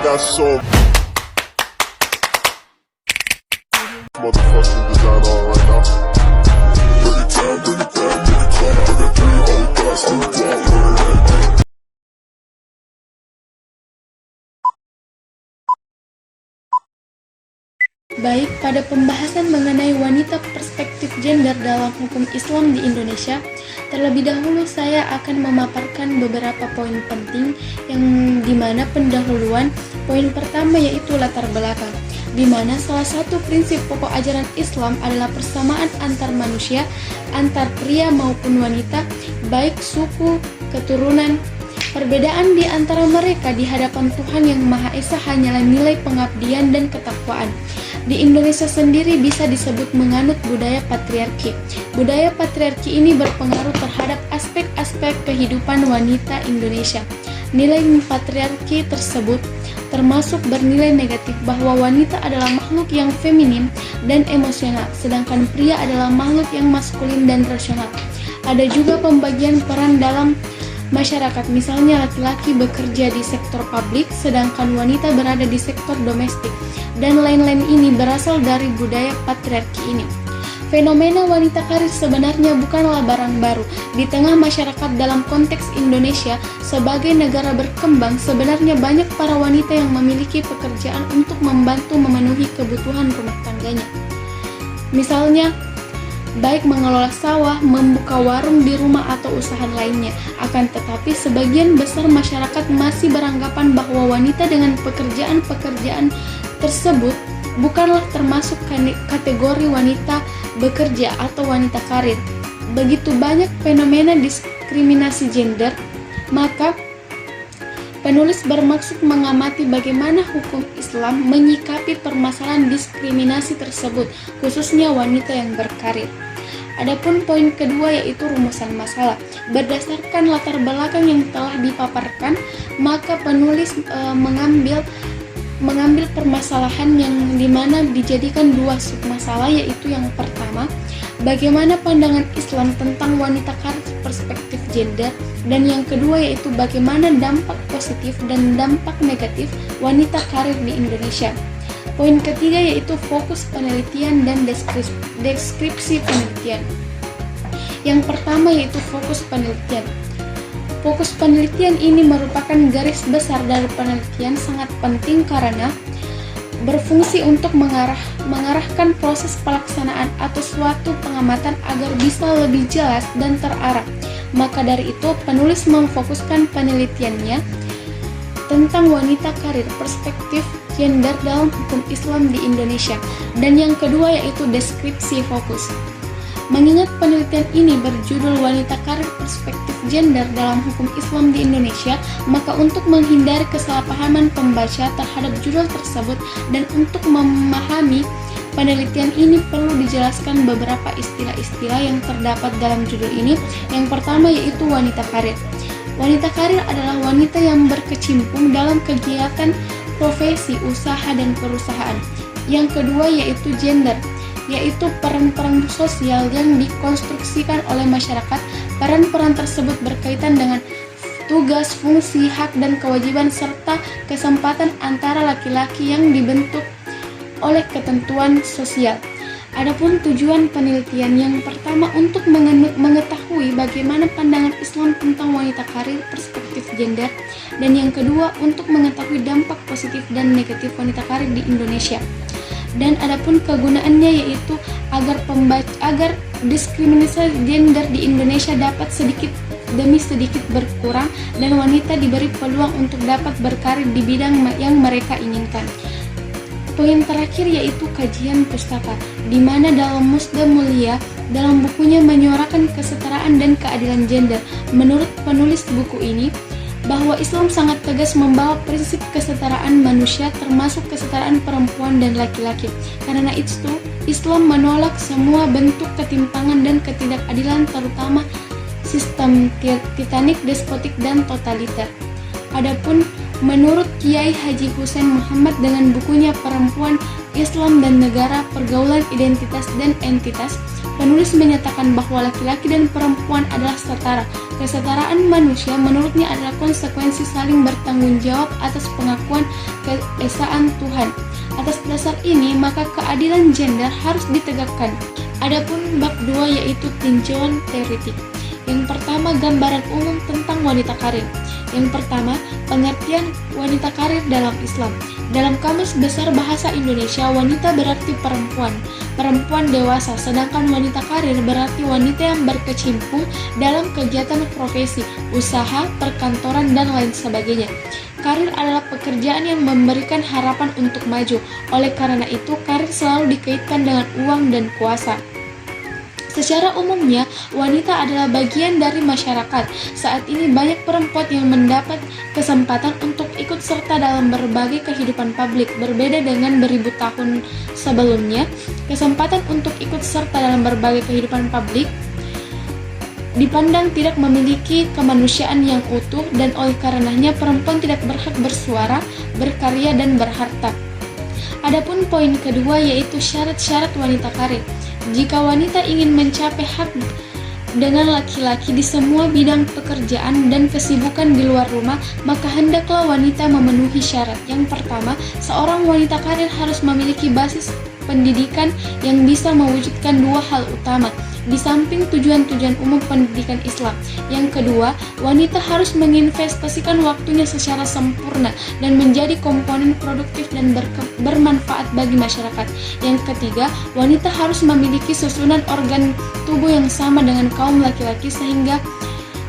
got so motherfucking design on right now. Bring it down, bring it down, bring it down. I got 3 old guys to walk. Baik, pada pembahasan mengenai wanita perspektif gender dalam hukum Islam di Indonesia, terlebih dahulu saya akan memaparkan beberapa poin penting yang dimana pendahuluan poin pertama yaitu latar belakang, di mana salah satu prinsip pokok ajaran Islam adalah persamaan antar manusia, antar pria maupun wanita, baik suku, keturunan. Perbedaan di antara mereka di hadapan Tuhan Yang Maha Esa hanyalah nilai pengabdian dan ketakwaan. Di Indonesia sendiri bisa disebut menganut budaya patriarki. Budaya patriarki ini berpengaruh terhadap aspek-aspek kehidupan wanita Indonesia. Nilai patriarki tersebut termasuk bernilai negatif bahwa wanita adalah makhluk yang feminin dan emosional, sedangkan pria adalah makhluk yang maskulin dan rasional. Ada juga pembagian peran dalam masyarakat, misalnya laki-laki bekerja di sektor publik sedangkan wanita berada di sektor domestik, dan lain-lain ini berasal dari budaya patriarki ini. Fenomena wanita karir sebenarnya bukanlah barang baru. Di tengah masyarakat dalam konteks Indonesia sebagai negara berkembang, sebenarnya banyak para wanita yang memiliki pekerjaan untuk membantu memenuhi kebutuhan rumah tangganya. Misalnya, baik mengelola sawah, membuka warung di rumah atau usaha lainnya. Akan tetapi sebagian besar masyarakat masih beranggapan bahwa wanita dengan pekerjaan-pekerjaan tersebut bukanlah termasuk kategori wanita bekerja atau wanita karir. Begitu banyak fenomena diskriminasi gender, maka penulis bermaksud mengamati bagaimana hukum Islam menyikapi permasalahan diskriminasi tersebut, khususnya wanita yang berkarir. Adapun poin kedua yaitu rumusan masalah. Berdasarkan latar belakang yang telah dipaparkan, maka penulis mengambil permasalahan yang dimana dijadikan 2 submasalah, yaitu yang pertama, bagaimana pandangan Islam tentang wanita karir perspektif gender, dan yang kedua yaitu bagaimana dampak positif dan dampak negatif wanita karir di Indonesia. Poin ketiga yaitu fokus penelitian dan deskripsi penelitian. Yang pertama yaitu fokus penelitian. Fokus penelitian ini merupakan garis besar dari penelitian, sangat penting karena berfungsi untuk mengarahkan proses pelaksanaan atau suatu pengamatan agar bisa lebih jelas dan terarah. Maka dari itu, penulis memfokuskan penelitiannya tentang wanita karir perspektif gender dalam hukum Islam di Indonesia. Dan yang kedua yaitu deskripsi fokus. Mengingat penelitian ini berjudul Wanita Karir Perspektif Gender dalam Hukum Islam di Indonesia, maka untuk menghindari kesalahpahaman pembaca terhadap judul tersebut dan untuk memahami penelitian ini perlu dijelaskan beberapa istilah-istilah yang terdapat dalam judul ini. Yang pertama yaitu wanita karir. Wanita karir adalah wanita yang berkecimpung dalam kegiatan profesi, usaha, dan perusahaan. Yang kedua yaitu gender, yaitu peran-peran sosial yang dikonstruksikan oleh masyarakat. Peran-peran tersebut berkaitan dengan tugas, fungsi, hak, dan kewajiban serta kesempatan antara laki-laki yang dibentuk oleh ketentuan sosial. Adapun tujuan penelitian yang pertama untuk mengetahui bagaimana pandangan Islam tentang wanita karir perspektif gender, dan yang kedua untuk mengetahui dampak positif dan negatif wanita karir di Indonesia. Dan adapun kegunaannya yaitu agar diskriminasi gender di Indonesia dapat sedikit demi sedikit berkurang dan wanita diberi peluang untuk dapat berkarir di bidang yang mereka inginkan. Poin terakhir yaitu kajian pustaka, di mana dalam Musda Mulia dalam bukunya menyuarakan kesetaraan dan keadilan gender. Menurut penulis buku ini, bahwa Islam sangat tegas membawa prinsip kesetaraan manusia termasuk kesetaraan perempuan dan laki-laki. Karena itu, Islam menolak semua bentuk ketimpangan dan ketidakadilan, terutama sistem titanik, despotik, dan totaliter. Adapun menurut Kiai Haji Hussein Muhammad dengan bukunya Perempuan, Islam dan Negara, Pergaulan Identitas dan Entitas, Penulis menyatakan bahwa laki-laki dan perempuan adalah setara. Kesetaraan manusia menurutnya adalah konsekuensi saling bertanggung jawab atas pengakuan keesaan Tuhan. Atas dasar ini, maka keadilan gender harus ditegakkan. Adapun bab 2 yaitu tinjauan teoretik. Yang pertama, gambaran umum tentang wanita karir. Yang pertama, pengertian wanita karir dalam Islam. Dalam Kamus Besar Bahasa Indonesia, wanita berarti perempuan dewasa, sedangkan wanita karir berarti wanita yang berkecimpung dalam kegiatan profesi, usaha, perkantoran, dan lain sebagainya. Karir adalah pekerjaan yang memberikan harapan untuk maju. Oleh karena itu, karir selalu dikaitkan dengan uang dan kuasa. Secara umumnya, wanita adalah bagian dari masyarakat. Saat ini banyak perempuan yang mendapat kesempatan untuk ikut serta dalam berbagai kehidupan publik. Berbeda dengan beribu tahun sebelumnya, kesempatan untuk ikut serta dalam berbagai kehidupan publik dipandang tidak memiliki kemanusiaan yang utuh, dan oleh karenanya perempuan tidak berhak bersuara, berkarya, dan berharta. Adapun poin kedua yaitu syarat-syarat wanita karir. Jika wanita ingin mencapai hak dengan laki-laki di semua bidang pekerjaan dan kesibukan di luar rumah, maka hendaklah wanita memenuhi syarat. Yang pertama, seorang wanita karir harus memiliki basis pendidikan yang bisa mewujudkan dua hal utama, di samping tujuan-tujuan umum pendidikan Islam. Yang kedua, wanita harus menginvestasikan waktunya secara sempurna dan menjadi komponen produktif dan bermanfaat bagi masyarakat. Yang ketiga, wanita harus memiliki susunan organ tubuh yang sama dengan kaum laki-laki sehingga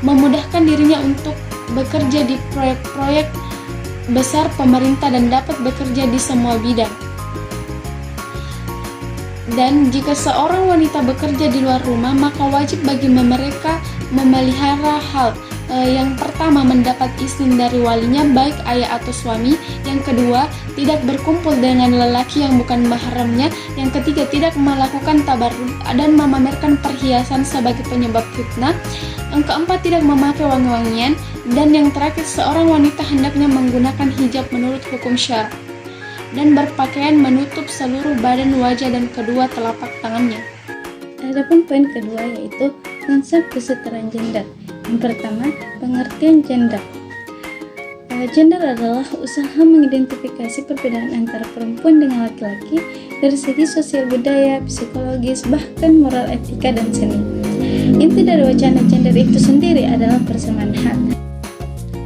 memudahkan dirinya untuk bekerja di proyek-proyek besar pemerintah dan dapat bekerja di semua bidang. Dan jika seorang wanita bekerja di luar rumah, maka wajib bagi mereka memelihara hal. Yang pertama, mendapat izin dari walinya, baik ayah atau suami. Yang kedua, tidak berkumpul dengan lelaki yang bukan mahramnya. Yang ketiga, tidak melakukan tabarruk dan memamerkan perhiasan sebagai penyebab fitnah. Yang keempat, tidak memakai wangi-wangian. Dan yang terakhir, seorang wanita hendaknya menggunakan hijab menurut hukum syara dan berpakaian menutup seluruh badan, wajah, dan kedua telapak tangannya. Adapun poin kedua yaitu konsep kesetaraan gender. Yang pertama, pengertian gender. Gender adalah usaha mengidentifikasi perbedaan antara perempuan dengan laki-laki dari segi sosial, budaya, psikologis, bahkan moral, etika, dan seni. Inti dari wacana gender itu sendiri adalah persamaan hak.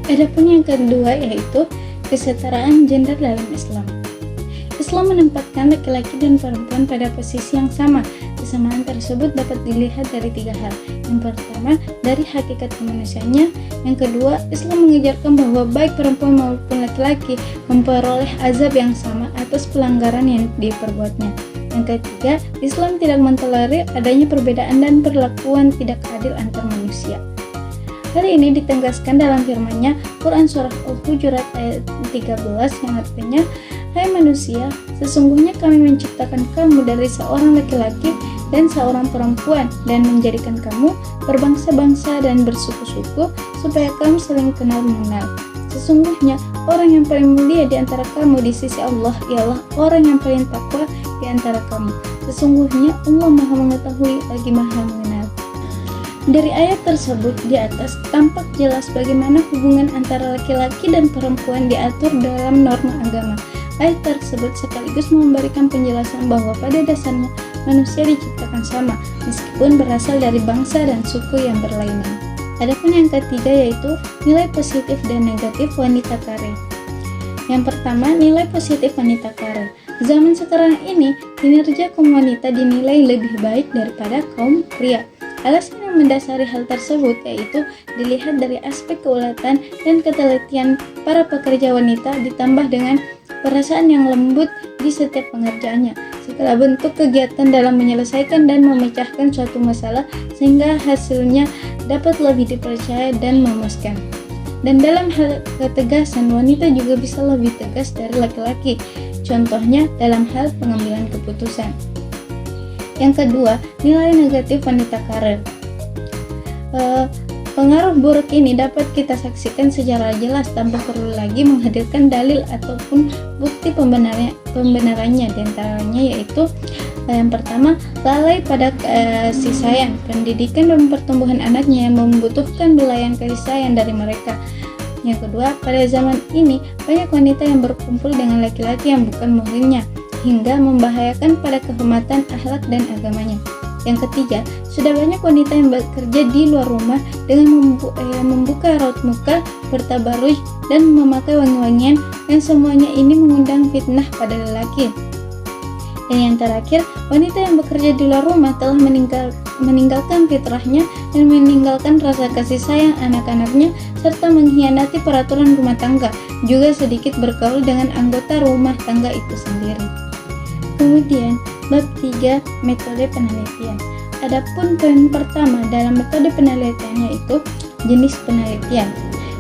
Adapun yang kedua yaitu kesetaraan gender dalam Islam. Islam menempatkan laki-laki dan perempuan pada posisi yang sama. Kesamaan tersebut dapat dilihat dari tiga hal. Yang pertama, dari hakikat kemanusiaannya. Yang kedua, Islam mengajarkan bahwa baik perempuan maupun laki-laki memperoleh azab yang sama atas pelanggaran yang diperbuatnya. Yang ketiga, Islam tidak mentolerir adanya perbedaan dan perlakuan tidak adil antar manusia. Hal ini ditegaskan dalam firman-Nya Quran Surah Al-Hujurat ayat 13 yang artinya, "Hai manusia, sesungguhnya kami menciptakan kamu dari seorang laki-laki dan seorang perempuan dan menjadikan kamu berbangsa-bangsa dan bersuku-suku supaya kamu saling kenal-mengenal. Sesungguhnya orang yang paling mulia di antara kamu di sisi Allah ialah orang yang paling takwa di antara kamu. Sesungguhnya Allah Maha Mengetahui lagi Maha Mengenal." Dari ayat tersebut di atas tampak jelas bagaimana hubungan antara laki-laki dan perempuan diatur dalam norma agama. Ayat tersebut sekaligus memberikan penjelasan bahwa pada dasarnya manusia diciptakan sama, meskipun berasal dari bangsa dan suku yang berlainan. Adapun yang ketiga yaitu nilai positif dan negatif wanita karir. Yang pertama, nilai positif wanita karir. Zaman sekarang ini, kinerja kaum wanita dinilai lebih baik daripada kaum pria. Alasan yang mendasari hal tersebut yaitu dilihat dari aspek keulatan dan ketelitian para pekerja wanita ditambah dengan perasaan yang lembut di setiap pengerjaannya, segala bentuk kegiatan dalam menyelesaikan dan memecahkan suatu masalah sehingga hasilnya dapat lebih dipercaya dan memuaskan. Dan dalam hal ketegasan, wanita juga bisa lebih tegas dari laki-laki, contohnya dalam hal pengambilan keputusan. Yang kedua, nilai negatif wanita karir. Pengaruh buruk ini dapat kita saksikan secara jelas tanpa perlu lagi menghadirkan dalil ataupun bukti pembenarannya. Di antaranya yaitu yang pertama, lalai pada kasih sayang. Pendidikan dan pertumbuhan anaknya yang membutuhkan belayan kasih sayang dari mereka. Yang kedua, pada zaman ini banyak wanita yang berkumpul dengan laki-laki yang bukan muhrimnya hingga membahayakan pada kehormatan akhlak dan agamanya. Yang ketiga, sudah banyak wanita yang bekerja di luar rumah dengan membuka raut muka, bertabaruj, dan memakai wangi-wangian, yang semuanya ini mengundang fitnah pada lelaki. Dan yang terakhir, wanita yang bekerja di luar rumah telah meninggalkan fitrahnya dan meninggalkan rasa kasih sayang anak-anaknya, serta mengkhianati peraturan rumah tangga, juga sedikit bergaul dengan anggota rumah tangga itu sendiri. Kemudian, bab 3, metode penelitian. Adapun poin pertama dalam metode penelitian yaitu jenis penelitian.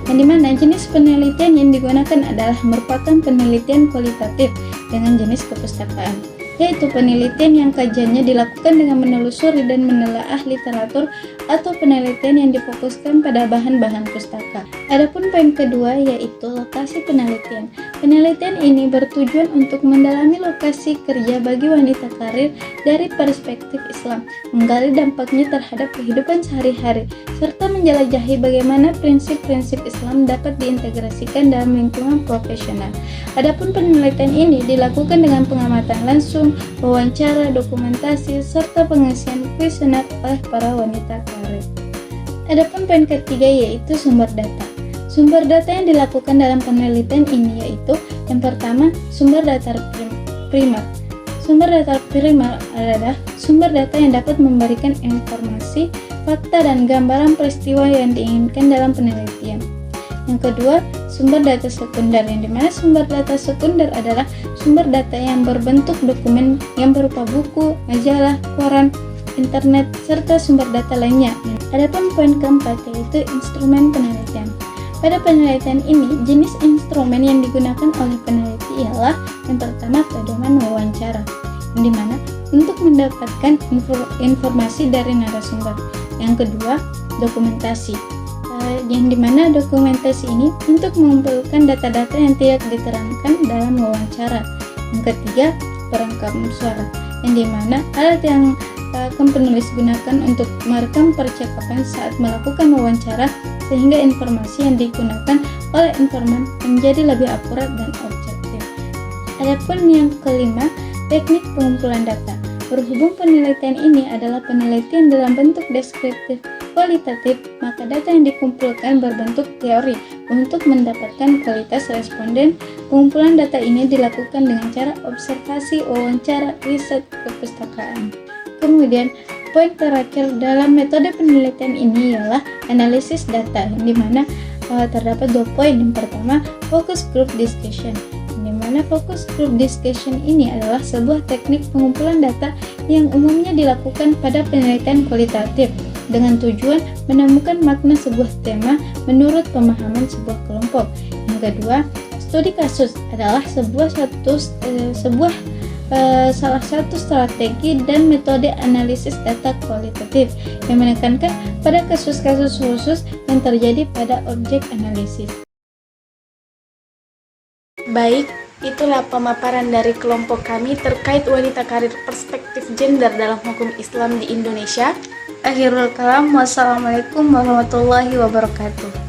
Yang dimana jenis penelitian yang digunakan adalah merupakan penelitian kualitatif dengan jenis kepustakaan, yaitu penelitian yang kajiannya dilakukan dengan menelusuri dan menelaah literatur atau penelitian yang difokuskan pada bahan-bahan pustaka. Adapun poin kedua yaitu lokasi penelitian. Penelitian ini bertujuan untuk mendalami lokasi kerja bagi wanita karir dari perspektif Islam, menggali dampaknya terhadap kehidupan sehari-hari, serta menjelajahi bagaimana prinsip-prinsip Islam dapat diintegrasikan dalam lingkungan profesional. Adapun penelitian ini dilakukan dengan pengamatan langsung, wawancara, dokumentasi, serta pengisian kuesioner oleh para wanita karir. Adapun poin ketiga yaitu sumber data. Sumber data yang dilakukan dalam penelitian ini yaitu yang pertama, sumber data primer. Sumber data primer adalah sumber data yang dapat memberikan informasi, fakta, dan gambaran peristiwa yang diinginkan dalam penelitian. Yang kedua, sumber data sekunder, yang dimana sumber data sekunder adalah sumber data yang berbentuk dokumen yang berupa buku, majalah, koran, internet, serta sumber data lainnya. Adapun poin keempat yaitu instrumen penelitian. Pada penelitian ini, jenis instrumen yang digunakan oleh peneliti ialah yang pertama, pedoman wawancara, yang dimana untuk mendapatkan informasi dari narasumber. Yang kedua, dokumentasi, yang dimana dokumentasi ini untuk mengumpulkan data-data yang tidak diterangkan dalam wawancara. Yang ketiga, perekam suara, yang dimana alat yang akan penulis gunakan untuk merekam percakapan saat melakukan wawancara, sehingga informasi yang digunakan oleh informan menjadi lebih akurat dan objektif. Adapun yang kelima, teknik pengumpulan data. Berhubung penelitian ini adalah penelitian dalam bentuk deskriptif kualitatif, maka data yang dikumpulkan berbentuk teori. Untuk mendapatkan kualitas responden, pengumpulan data ini dilakukan dengan cara observasi, wawancara, riset, kepustakaan. Kemudian, poin terakhir dalam metode penelitian ini ialah analisis data, yang dimana terdapat 2 poin. Yang pertama, focus group discussion, yang dimana focus group discussion ini adalah sebuah teknik pengumpulan data yang umumnya dilakukan pada penelitian kualitatif dengan tujuan menemukan makna sebuah tema menurut pemahaman sebuah kelompok. Yang kedua, studi kasus adalah salah satu strategi dan metode analisis data kualitatif yang menekankan pada kasus-kasus khusus yang terjadi pada objek analisis. Baik, itulah pemaparan dari kelompok kami terkait wanita karir perspektif gender dalam hukum Islam di Indonesia. Akhirul kalam, wassalamualaikum warahmatullahi wabarakatuh.